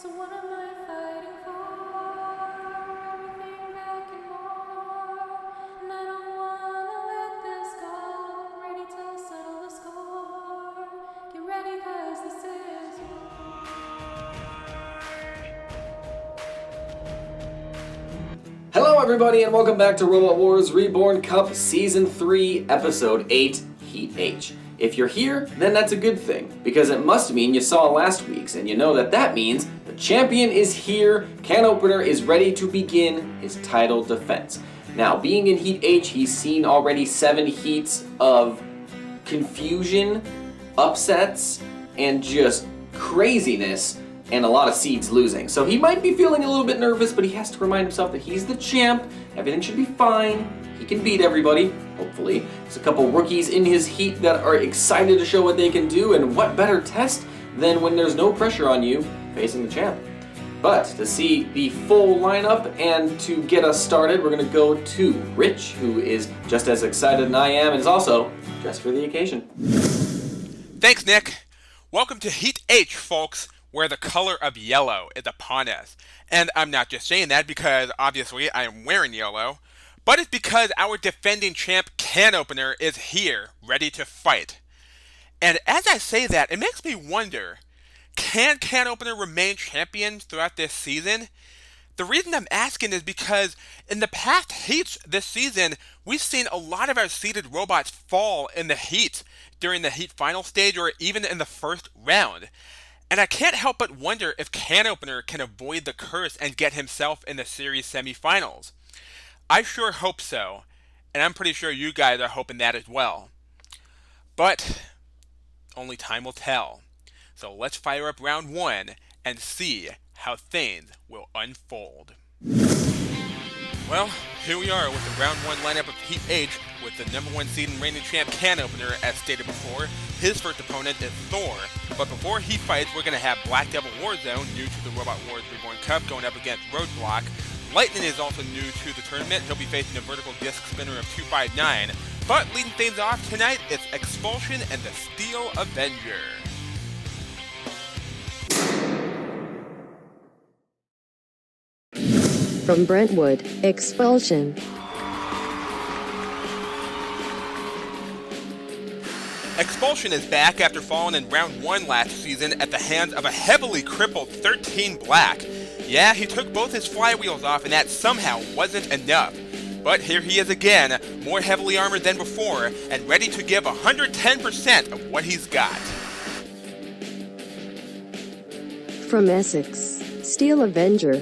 So what am I fighting for? Everything back and more. And I don't wanna let this go. Ready to settle the score. Get ready, 'cause this is Hello everybody and welcome back to Robot Wars Reborn Cup Season 3, Episode 8, Heat H. If you're here, then that's a good thing, because it must mean you saw last week's, and you know that means the champion is here, can opener is ready to begin his title defense. Now, being in Heat H, he's seen already 7 heats of confusion, upsets, and just craziness, and a lot of seeds losing. So he might be feeling a little bit nervous, but he has to remind himself that he's the champ, everything should be fine, he can beat everybody, hopefully. There's a couple rookies in his heat that are excited to show what they can do, and what better test than when there's no pressure on you facing the champ. But to see the full lineup and to get us started, we're gonna go to Rich, who is just as excited as I am, and is also dressed for the occasion. Thanks, Nick. Welcome to Heat H, folks, where the color of yellow is upon us. And I'm not just saying that because, obviously, I am wearing yellow, but it's because our defending champ can opener is here, ready to fight. And as I say that, it makes me wonder, can opener remain champion throughout this season? The reason I'm asking is because in the past heats this season, we've seen a lot of our seeded robots fall in the heat during the heat final stage or even in the first round. And I can't help but wonder if Can Opener can avoid the curse and get himself in the series semifinals. I sure hope so, and I'm pretty sure you guys are hoping that as well. But only time will tell. So let's fire up round 1 and see how things will unfold. Well, here we are with the round 1 lineup of Heat H with the number 1 seed and reigning champ Can Opener, as stated before. His first opponent is Thor, but before he fights, we're going to have Black Devil Warzone, new to the Robot Wars Reborn Cup, going up against Roadblock. Lightning is also new to the tournament. He'll be facing a vertical disc spinner of 259. But leading things off tonight, it's Expulsion and the Steel Avenger. From Brentwood, Expulsion. Expulsion is back after falling in round 1 last season at the hands of a heavily crippled 13 Black. Yeah, he took both his flywheels off and that somehow wasn't enough. But here he is again, more heavily armored than before, and ready to give 110% of what he's got. From Essex, Steel Avenger.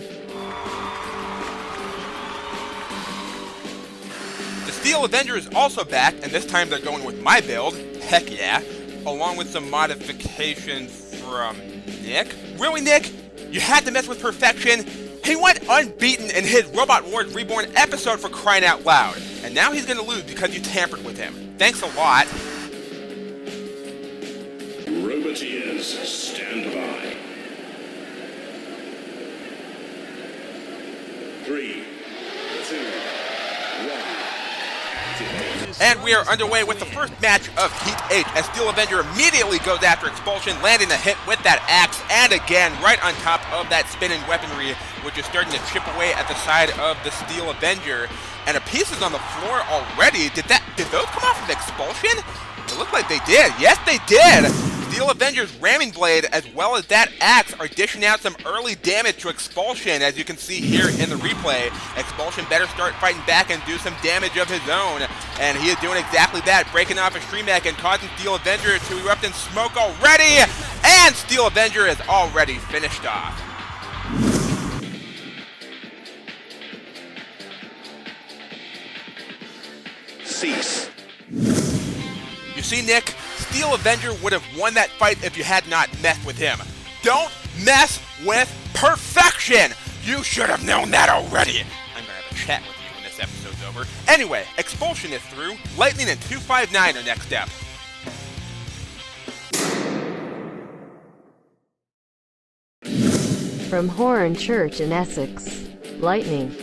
The Steel Avenger is also back, and this time they're going with my build, heck yeah, along with some modifications from Nick. Really, Nick? You had to mess with perfection? He went unbeaten in his Robot Wars Reborn episode, for crying out loud. And now he's gonna lose because you tampered with him. Thanks a lot. Roboteers, stand by. 3, 2, 1. And we are underway with the first match of Heat H as Steel Avenger immediately goes after Expulsion, landing a hit with that axe, and again, right on top of that spinning weaponry, which is starting to chip away at the side of the Steel Avenger. And a piece is on the floor already. Did those come off of Expulsion? It looked like they did. Yes, they did! Steel Avenger's ramming blade as well as that axe are dishing out some early damage to Expulsion, as you can see here in the replay. Expulsion better start fighting back and do some damage of his own, and he is doing exactly that, breaking off a stream mech and causing Steel Avenger to erupt in smoke already, and Steel Avenger is already finished off. Cease. You see, Nick, Steel Avenger would have won that fight if you had not messed with him. Don't mess with perfection! You should have known that already! I'm gonna have a chat with you when this episode's over. Anyway, Expulsion is through. Lightning and 259 are next up. From Horn Church in Essex, Lightning.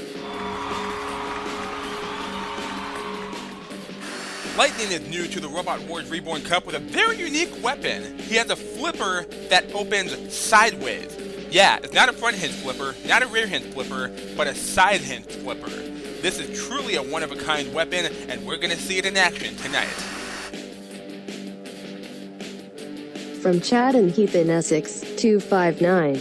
Lightning is new to the Robot Wars Reborn Cup with a very unique weapon. He has a flipper that opens sideways. Yeah, it's not a front hinge flipper, not a rear hinge flipper, but a side hinge flipper. This is truly a one-of-a-kind weapon, and we're going to see it in action tonight. From Chad and Heath in Essex, 259.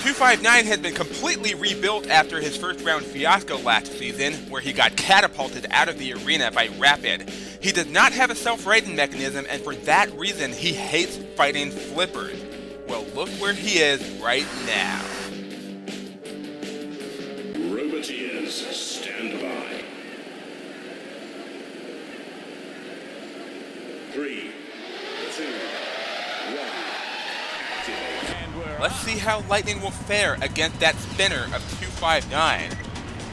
259 has been completely rebuilt after his first round fiasco last season, where he got catapulted out of the arena by Rapid. He does not have a self-righting mechanism, and for that reason, he hates fighting flippers. Well, look where he is right now. Roboteers, stand by. 3, 2, 1. Activate. Let's see how Lightning will fare against that spinner of 259.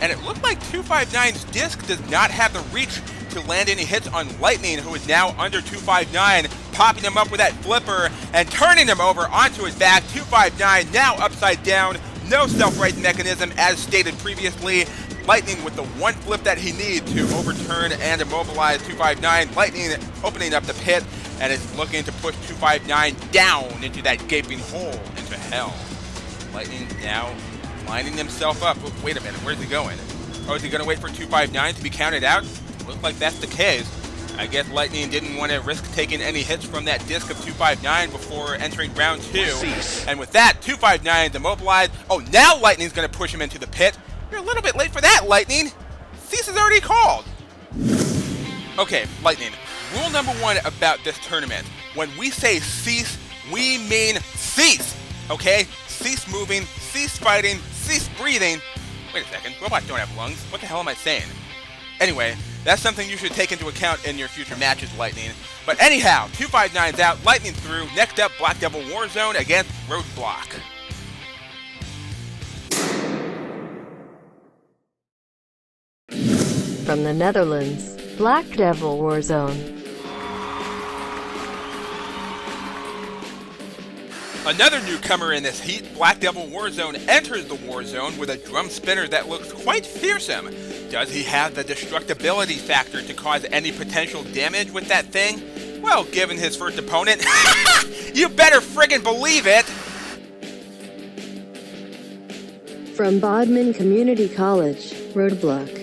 And it looked like 259's disc does not have the reach to land any hits on Lightning, who is now under 259, popping him up with that flipper and turning him over onto his back. 259 now upside down, no self-righting mechanism as stated previously. Lightning with the one flip that he needs to overturn and immobilize 259. Lightning opening up the pit and is looking to push 259 down into that gaping hole into hell. Lightning now lining himself up. Oh, wait a minute, where's he going? Oh, is he going to wait for 259 to be counted out? Looks like that's the case. I guess Lightning didn't want to risk taking any hits from that disc of 259 before entering round 2. Cease. And with that, 259 is immobilized. Oh, now Lightning's going to push him into the pit. You're a little bit late for that, Lightning. Cease is already called. Okay, Lightning. Rule number 1 about this tournament. When we say cease, we mean cease. Okay? Cease moving, cease fighting, cease breathing. Wait a second. Robots don't have lungs. What the hell am I saying? Anyway, that's something you should take into account in your future matches, Lightning. But anyhow, 259's out, Lightning through. Next up, Black Devil Warzone against Roadblock. From the Netherlands, Black Devil Warzone. Another newcomer in this heat, Black Devil Warzone, enters the Warzone with a drum spinner that looks quite fearsome. Does he have the destructibility factor to cause any potential damage with that thing? Well, given his first opponent, you better friggin' believe it! From Bodmin Community College, Roadblock.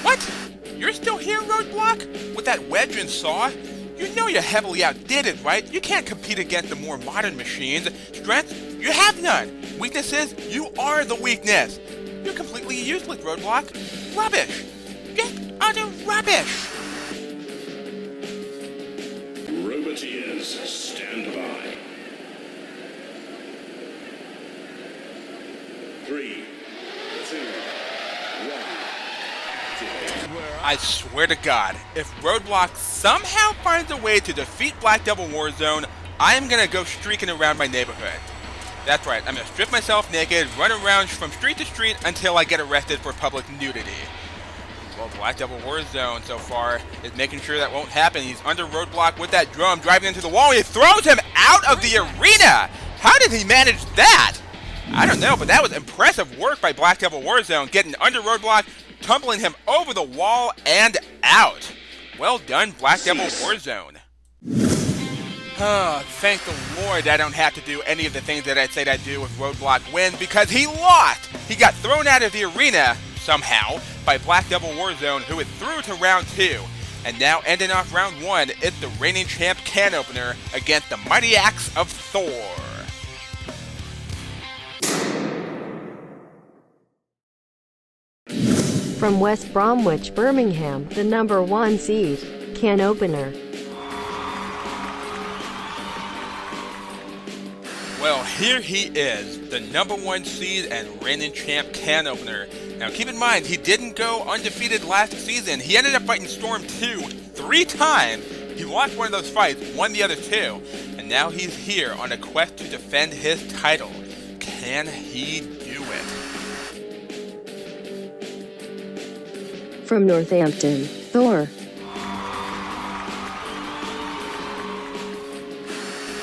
What? You're still here, Roadblock? With that wedge and saw? You know you're heavily outdated, right? You can't compete against the more modern machines. Strength? You have none. Weaknesses? You are the weakness. You're completely useless, Roadblock. Rubbish. Get utter rubbish. Roboteers, stand by. 3, 2, 1. Activate. I swear to God, if Roadblock somehow finds a way to defeat Black Devil Warzone, I am gonna go streaking around my neighborhood. That's right, I'm gonna strip myself naked, run around from street to street until I get arrested for public nudity. Well, Black Devil Warzone so far is making sure that won't happen. He's under Roadblock with that drum, driving into the wall, and he throws him out of the arena! How did he manage that? I don't know, but that was impressive work by Black Devil Warzone, getting under Roadblock, tumbling him over the wall and out. Well done, Black Devil Warzone. Oh, thank the Lord I don't have to do any of the things that I said I'd do if Roadblock wins, because he lost! He got thrown out of the arena, somehow, by Black Devil Warzone, who is through to round 2. And now ending off round 1, it's the reigning champ can opener against the Mighty Axe of Thor. From West Bromwich, Birmingham, the number 1 seed, can opener. Well, here he is, the number 1 seed and reigning champ can opener. Now keep in mind, he didn't go undefeated last season. He ended up fighting Storm 2 3 times. He lost one of those fights, won the other 2, and now he's here on a quest to defend his title. Can he do it? From Northampton, Thor.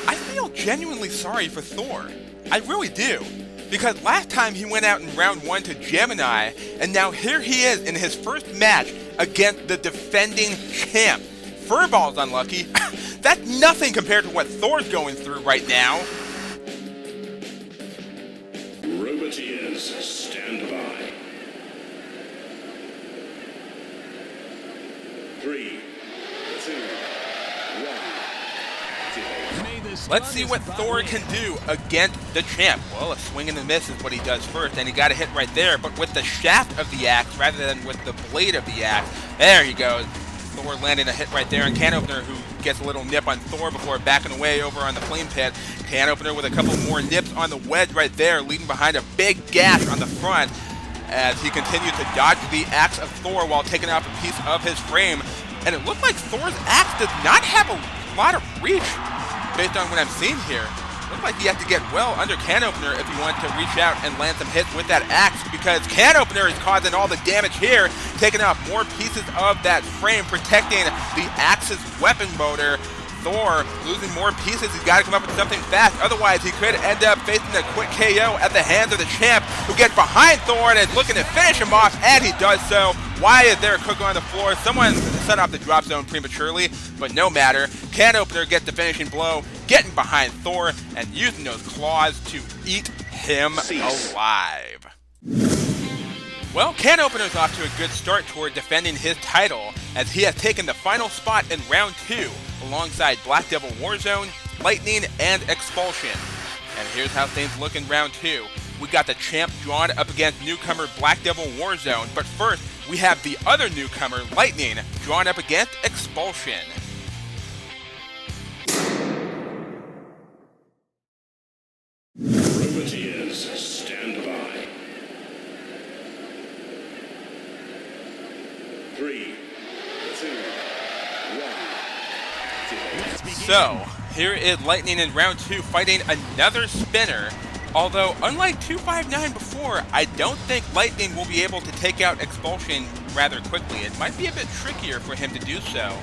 I feel genuinely sorry for Thor. I really do. Because last time he went out in round 1 to Gemini, and now here he is in his first match against the defending champ. Furball's unlucky. That's nothing compared to what Thor's going through right now. Roboteers, stand by. 3, 2, 1. Let's see what Thor can do against the champ. Well, a swing and a miss is what he does first, and he got a hit right there, but with the shaft of the axe rather than with the blade of the axe. There he goes. Thor landing a hit right there, and Can Opener, who gets a little nip on Thor before backing away over on the flame pit. Can Opener with a couple more nips on the wedge right there, leaving behind a big gash on the front as he continued to dodge the axe of Thor while taking off a piece of his frame. And it looked like Thor's axe did not have a lot of reach based on what I'm seeing here. It looked like he had to get well under Can Opener if he wanted to reach out and land some hits with that axe, because Can Opener is causing all the damage here, taking off more pieces of that frame, protecting the axe's weapon motor. Thor losing more pieces. He's got to come up with something fast, otherwise he could end up facing a quick KO at the hands of the champ, who gets behind Thor and is looking to finish him off, and he does so. Why is there a cooker on the floor? Someone set off the drop zone prematurely, but no matter. Can Opener gets the finishing blow, getting behind Thor and using those claws to eat him alive. Well, Can Opener's off to a good start toward defending his title, as he has taken the final spot in round 2 alongside Black Devil Warzone, Lightning, and Expulsion. And here's how things look in round 2. We got the champ drawn up against newcomer Black Devil Warzone, but first we have the other newcomer, Lightning, drawn up against Expulsion. Roboteers, stand by. 3, 2, 1. So, here is Lightning in round 2 fighting another spinner. Although, unlike 259 before, I don't think Lightning will be able to take out Expulsion rather quickly. It might be a bit trickier for him to do so.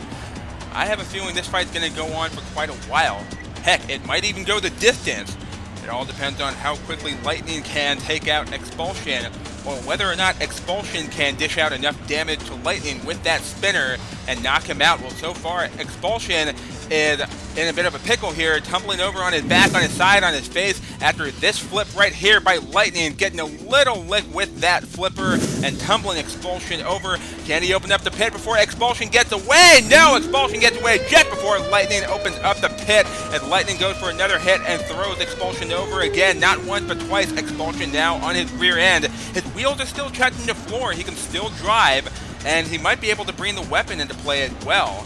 I have a feeling this fight's going to go on for quite a while. Heck, it might even go the distance. It all depends on how quickly Lightning can take out Expulsion, or whether or not Expulsion can dish out enough damage to Lightning with that spinner and knock him out. Well, so far, Expulsion is in a bit of a pickle here, tumbling over on his back, on his side, on his face, after this flip right here by Lightning, getting a little lick with that flipper and tumbling Expulsion over. Can he open up the pit before Expulsion gets away? No, Expulsion gets away just before Lightning opens up the pit, and Lightning goes for another hit and throws Expulsion over again, not once but twice. Expulsion now on his rear end. His wheels are still touching the floor, he can still drive, and he might be able to bring the weapon into play as well.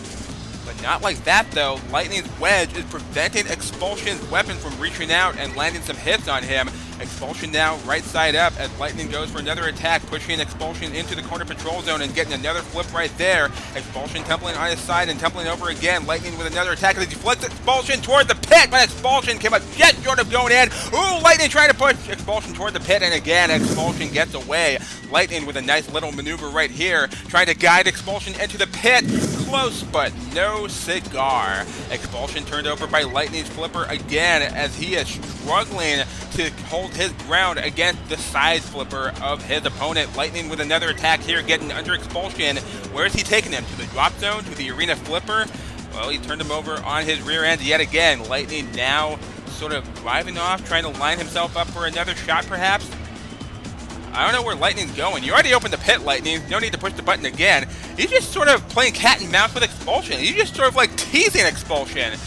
But not like that though. Lightning's wedge is preventing Expulsion's weapon from reaching out and landing some hits on him. Expulsion now right side up as Lightning goes for another attack, pushing Expulsion into the corner patrol zone and getting another flip right there. Expulsion tumbling on his side and tumbling over again. Lightning with another attack as he flicks Expulsion toward the pit, but Expulsion came up just short of going in. Ooh, Lightning trying to push Expulsion toward the pit, and again Expulsion gets away. Lightning with a nice little maneuver right here, trying to guide Expulsion into the pit. Close, but no cigar. Expulsion turned over by Lightning's flipper again as he is struggling to hold his ground against the side flipper of his opponent. Lightning with another attack here, getting under Expulsion. Where is he taking him? To the drop zone? To the arena flipper? Well, he turned him over on his rear end yet again. Lightning now sort of driving off, trying to line himself up for another shot perhaps. I don't know where Lightning's going. You already opened the pit, Lightning. No need to push the button again. He's just sort of playing cat and mouse with Expulsion. He's just sort of like teasing Expulsion.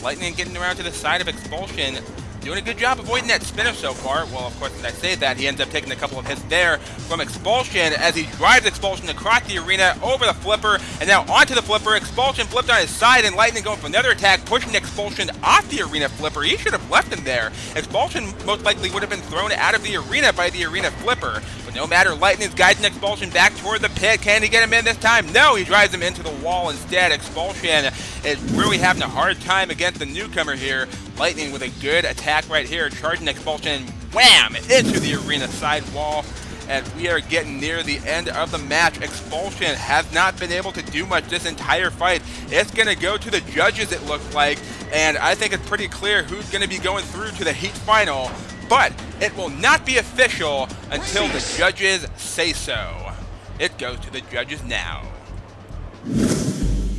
Lightning getting around to the side of Expulsion. Doing a good job avoiding that spinner so far. Well, of course, as I say that, he ends up taking a couple of hits there from Expulsion as he drives Expulsion across the arena, over the flipper, and now onto the flipper. Expulsion flipped on his side, and Lightning going for another attack, pushing Expulsion off the arena flipper. He should have left him there. Expulsion most likely would have been thrown out of the arena by the arena flipper. But no matter, Lightning's guiding Expulsion back toward the pit. Can he get him in this time? No, he drives him into the wall instead. Expulsion is really having a hard time against the newcomer here. Lightning with a good attack right here, charging Expulsion, wham, into the arena side wall. As we are getting near the end of the match, Expulsion has not been able to do much this entire fight. It's going to go to the judges, it looks like, and I think it's pretty clear who's going to be going through to the heat final, but it will not be official until the judges say so. It goes to the judges now.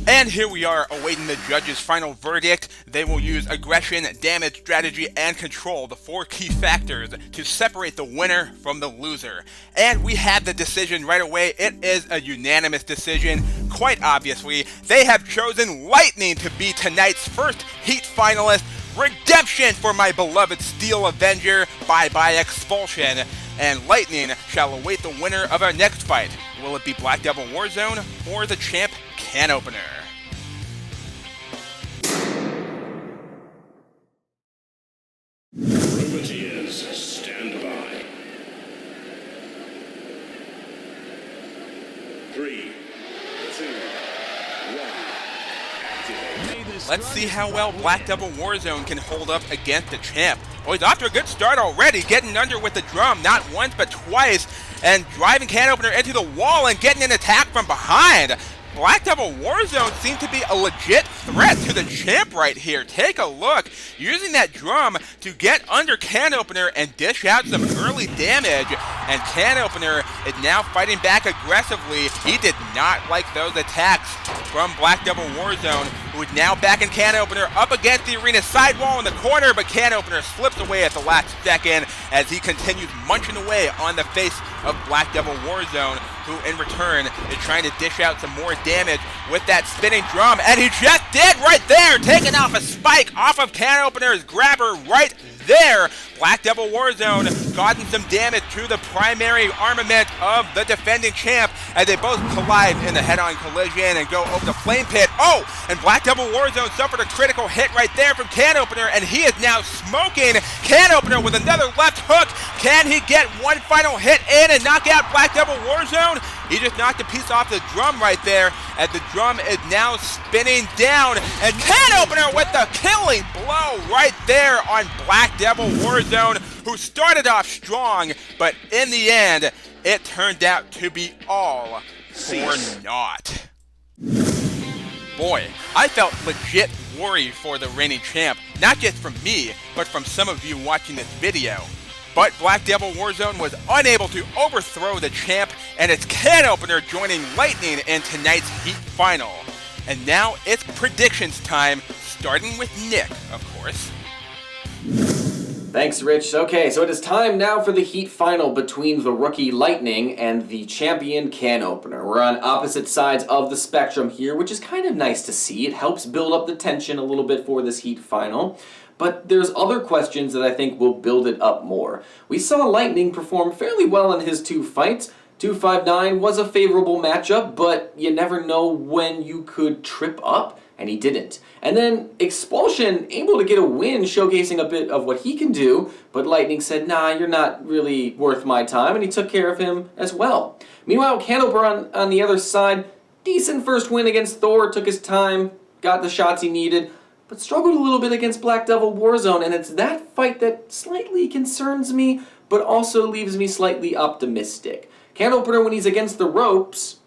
And here we are awaiting the judges' final verdict. They will use aggression, damage, strategy, and control, the 4 key factors, to separate the winner from the loser. And we have the decision right away. It is a unanimous decision. Quite obviously, they have chosen Lightning to be tonight's first Heat finalist. Redemption for my beloved Steel Avenger. Bye-bye expulsion. And Lightning shall await the winner of our next fight. Will it be Black Devil Warzone or the champ Can Opener? Privateers, stand by. 3, 2, 1. Activate. Let's see how well Black Devil Warzone can hold up against the champ. Oh, he's off to a good start already, getting under with the drum, not once but twice, and driving Can Opener into the wall and getting an attack from behind. Black Devil Warzone seems to be a legit threat to the champ right here. Take a look, using that drum to get under Can Opener and dish out some early damage. And Can Opener is now fighting back aggressively. He did not like those attacks from Black Devil Warzone, who is now back in Can Opener up against the arena sidewall in the corner, but Can Opener slips away at the last second as he continues munching away on the face of Black Devil Warzone, who in return is trying to dish out some more damage with that spinning drum, and he just did right there, taking off a spike off of Can Opener's grabber right there. Black Devil Warzone causing some damage to the primary armament of the defending champ as they both collide in the head-on collision and go over the flame pit. Oh, and Black Devil Warzone suffered a critical hit right there from Can Opener, and he is now smoking Can Opener with another left hook. Can he get one final hit in and knock out Black Devil Warzone? He just knocked a piece off the drum right there as the drum is now spinning down, and Can Opener with the killing blow right there on Black Devil Warzone, who started off strong, but in the end, it turned out to be all for naught. Boy, I felt legit worried for the reigning champ, not just from me, but from some of you watching this video. But Black Devil Warzone was unable to overthrow the champ, and it's Can Opener joining Lightning in tonight's Heat Final. And now it's predictions time, starting with Nick, of course. Thanks, Rich. Okay, so it is time now for the Heat Final between the rookie Lightning and the champion Can Opener. We're on opposite sides of the spectrum here, which is kind of nice to see. It helps build up the tension a little bit for this Heat Final. But there's other questions that I think will build it up more. We saw Lightning perform fairly well in his 2 fights. 259 was a favorable matchup, but you never know when you could trip up, and he didn't. And then Expulsion, able to get a win, showcasing a bit of what he can do, but Lightning said, nah, you're not really worth my time, and he took care of him as well. Meanwhile, Can Opener on the other side, decent first win against Thor, took his time, got the shots he needed, but struggled a little bit against Black Devil Warzone, and it's that fight that slightly concerns me, but also leaves me slightly optimistic. Can Opener, when he's against the ropes,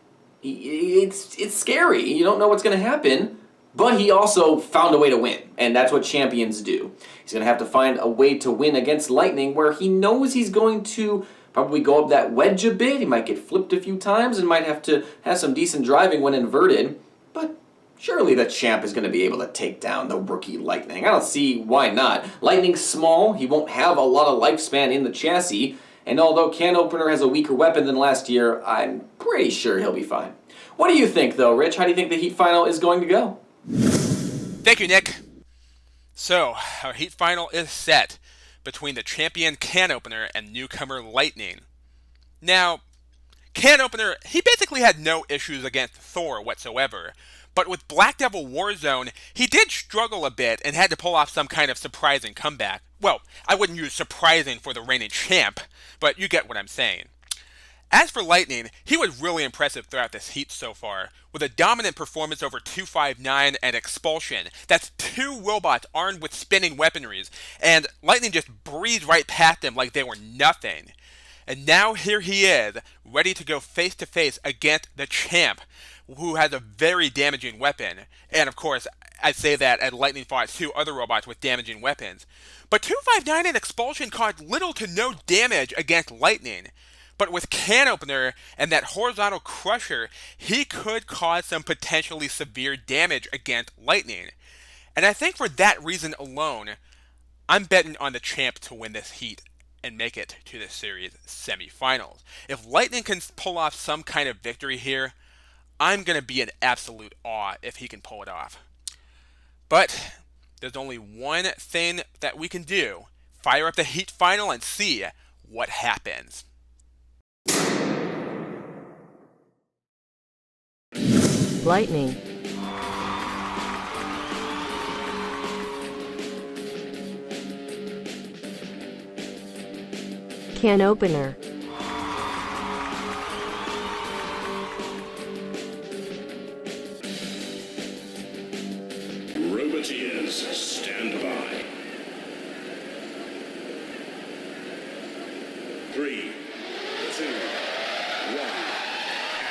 it's scary. You don't know what's going to happen, but he also found a way to win, and that's what champions do. He's going to have to find a way to win against Lightning where he knows he's going to probably go up that wedge a bit. He might get flipped a few times and might have to have some decent driving when inverted, but surely the champ is going to be able to take down the rookie Lightning. I don't see why not. Lightning's small, he won't have a lot of lifespan in the chassis, and although Can Opener has a weaker weapon than last year, I'm pretty sure he'll be fine. What do you think, though, Rich? How do you think the Heat Final is going to go? Thank you, Nick. So, our Heat Final is set between the champion Can Opener and newcomer Lightning. Now, Can Opener, he basically had no issues against Thor whatsoever. But with Black Devil Warzone, he did struggle a bit and had to pull off some kind of surprising comeback. Well, I wouldn't use surprising for the reigning champ, but you get what I'm saying. As for Lightning, he was really impressive throughout this heat so far, with a dominant performance over 259 and Expulsion. That's 2 robots armed with spinning weaponries, and Lightning just breezed right past them like they were nothing. And now here he is, ready to go face to face against the champ, who has a very damaging weapon. And of course, I say that as Lightning fought 2 other robots with damaging weapons. But 259 and Expulsion caused little to no damage against Lightning. But with Can Opener and that horizontal crusher, he could cause some potentially severe damage against Lightning. And I think for that reason alone, I'm betting on the champ to win this heat and make it to the series semifinals. If Lightning can pull off some kind of victory here, I'm going to be in absolute awe if he can pull it off. But there's only one thing that we can do. Fire up the heat final and see what happens. Lightning. Can Opener. Roboteers, stand by. 3, 2, 1.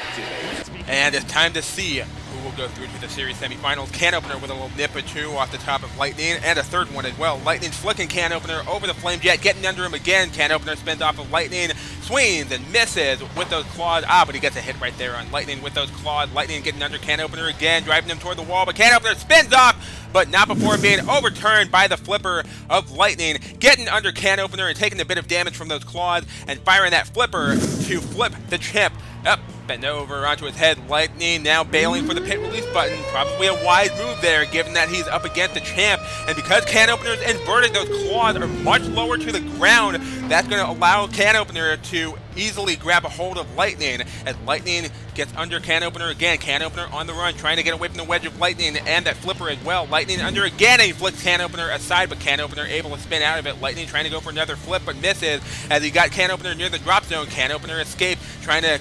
Activate. And it's time to see who will go through to the series semifinals. Can Opener with a little nip or two off the top of Lightning, and a third one as well. Lightning flicking Can Opener over the Flame Jet, getting under him again. Can Opener spins off of Lightning, swings and misses with those claws. But he gets a hit right there on Lightning with those claws. Lightning getting under Can Opener again, driving him toward the wall, but Can Opener spins off, but not before being overturned by the flipper of Lightning, getting under Can Opener and taking a bit of damage from those claws, and firing that flipper to flip the champ up and over onto his head. Lightning now bailing for the pit release button. Probably a wise move there, given that he's up against the champ. And because Can Opener's inverted, those claws are much lower to the ground. That's going to allow Can Opener to easily grab a hold of Lightning. As Lightning gets under Can Opener again. Can Opener on the run, trying to get away from the wedge of Lightning and that flipper as well. Lightning under again, and he flicks Can Opener aside, but Can Opener able to spin out of it. Lightning trying to go for another flip, but misses as he got Can Opener near the drop zone. Can Opener escaped, trying to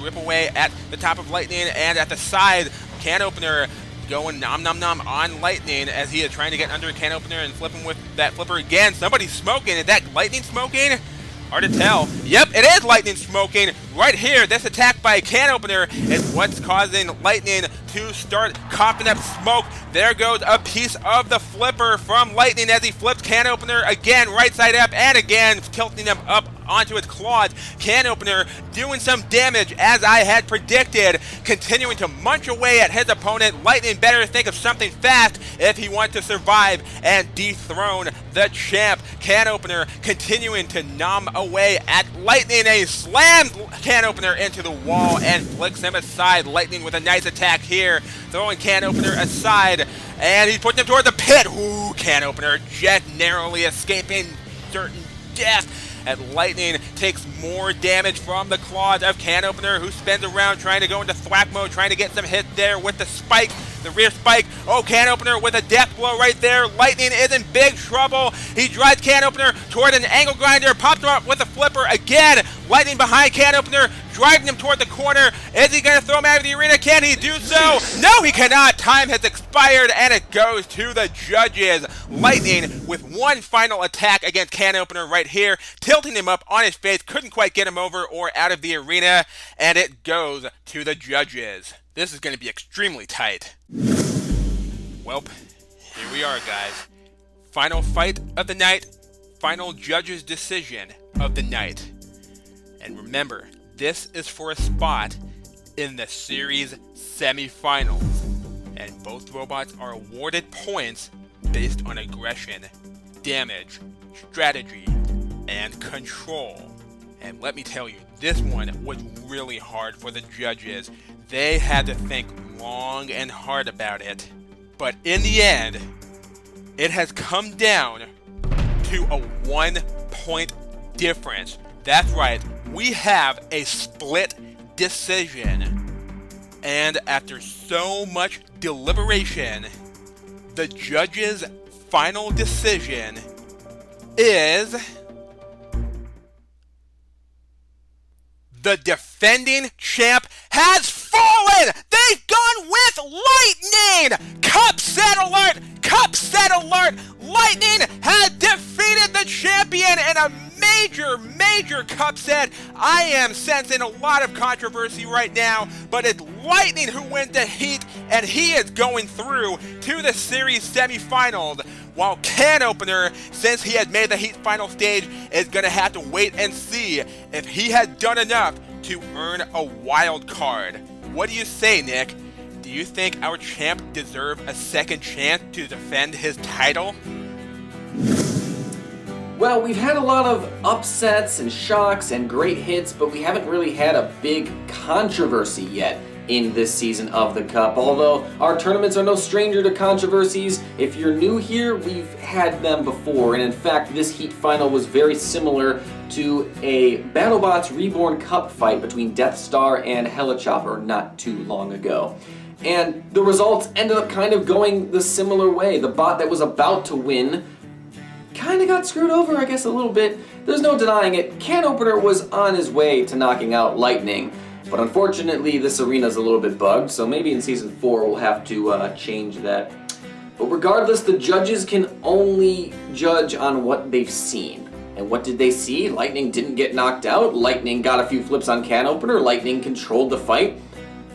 rip away at the top of Lightning, and at the side, Can Opener going nom nom nom on Lightning as he is trying to get under Can Opener and flip him with that flipper again. Somebody's smoking. Is that Lightning smoking? Hard to tell. Yep, it is Lightning smoking right here. This attack by Can Opener is what's causing Lightning to start coughing up smoke. There goes a piece of the flipper from Lightning as he flips Can Opener again, right side up, and again tilting him up onto its claws. Can Opener doing some damage as I had predicted, continuing to munch away at his opponent. Lightning better think of something fast if he wants to survive and dethrone the champ. Can Opener continuing to nom away at Lightning, and he slams Can Opener into the wall and flicks him aside. Lightning with a nice attack here, throwing Can Opener aside, and he's putting him toward the pit. Ooh, Can Opener just narrowly escaping certain death. And Lightning takes more damage from the claws of Can Opener, who spins around trying to go into thwack mode, trying to get some hit there with the spike, the rear spike. Oh, Can Opener with a death blow right there. Lightning is in big trouble. He drives Can Opener toward an angle grinder, pops him up with a flipper again. Lightning behind Can Opener, driving him toward the corner. Is he going to throw him out of the arena? Can he do so? No, he cannot. Time has expired, and it goes to the judges. Lightning with one final attack against Can Opener right here, tilting him up on his face. Couldn't quite get him over or out of the arena, and it goes to the judges. This is going to be extremely tight. Well, here we are, guys. Final fight of the night. Final judge's decision of the night. And remember, this is for a spot in the series semifinals. And both robots are awarded points based on aggression, damage, strategy, and control. And let me tell you, this one was really hard for the judges. They had to think long and hard about it. But in the end, it has come down to a 1-point difference. That's right, we have a split decision. And after so much deliberation, the judge's final decision is the defending champ has fallen! They've gone with Lightning! Cup set alert! Cup set alert! Lightning has defeated the champion in a major cup set. I am sensing a lot of controversy right now, but it's Lightning who wins the Heat, and he is going through to the series semifinals, while Can Opener, since he has made the Heat final stage, is going to have to wait and see if he has done enough to earn a wild card. What do you say, Nick? Do you think our champ deserves a second chance to defend his title? Well, we've had a lot of upsets and shocks and great hits, but we haven't really had a big controversy yet in this season of the Cup. Although our tournaments are no stranger to controversies, if you're new here, we've had them before. And in fact, this Heat final was very similar to a BattleBots Reborn Cup fight between Death Star and Helichopper not too long ago. And the results ended up kind of going the similar way. The bot that was about to win kind of got screwed over, I guess, a little bit. There's no denying it. Can Opener was on his way to knocking out Lightning. But unfortunately, this arena's a little bit bugged, so maybe in Season 4 we'll have to change that. But regardless, the judges can only judge on what they've seen. And what did they see? Lightning didn't get knocked out. Lightning got a few flips on Can Opener. Lightning controlled the fight.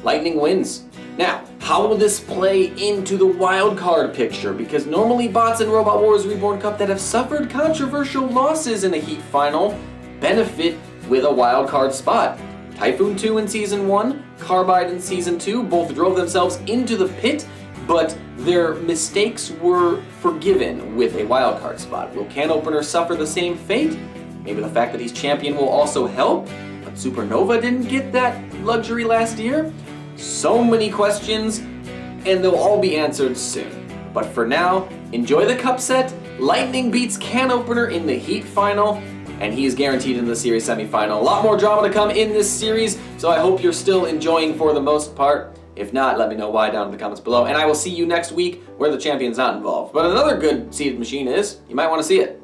Lightning wins. Now, how will this play into the wild card picture? Because normally bots in Robot Wars Reborn Cup that have suffered controversial losses in a Heat final benefit with a wild card spot. Typhoon 2 in Season 1, Carbide in Season 2, both drove themselves into the pit, but their mistakes were forgiven with a wildcard spot. Will Can Opener suffer the same fate? Maybe the fact that he's champion will also help, but Supernova didn't get that luxury last year? So many questions, and they'll all be answered soon. But for now, enjoy the cup set. Lightning beats Can Opener in the Heat final, and he is guaranteed in the series semifinal. A lot more drama to come in this series, so I hope you're still enjoying for the most part. If not, let me know why down in the comments below, and I will see you next week where the champion's not involved. But another good seeded machine is, you might want to see it.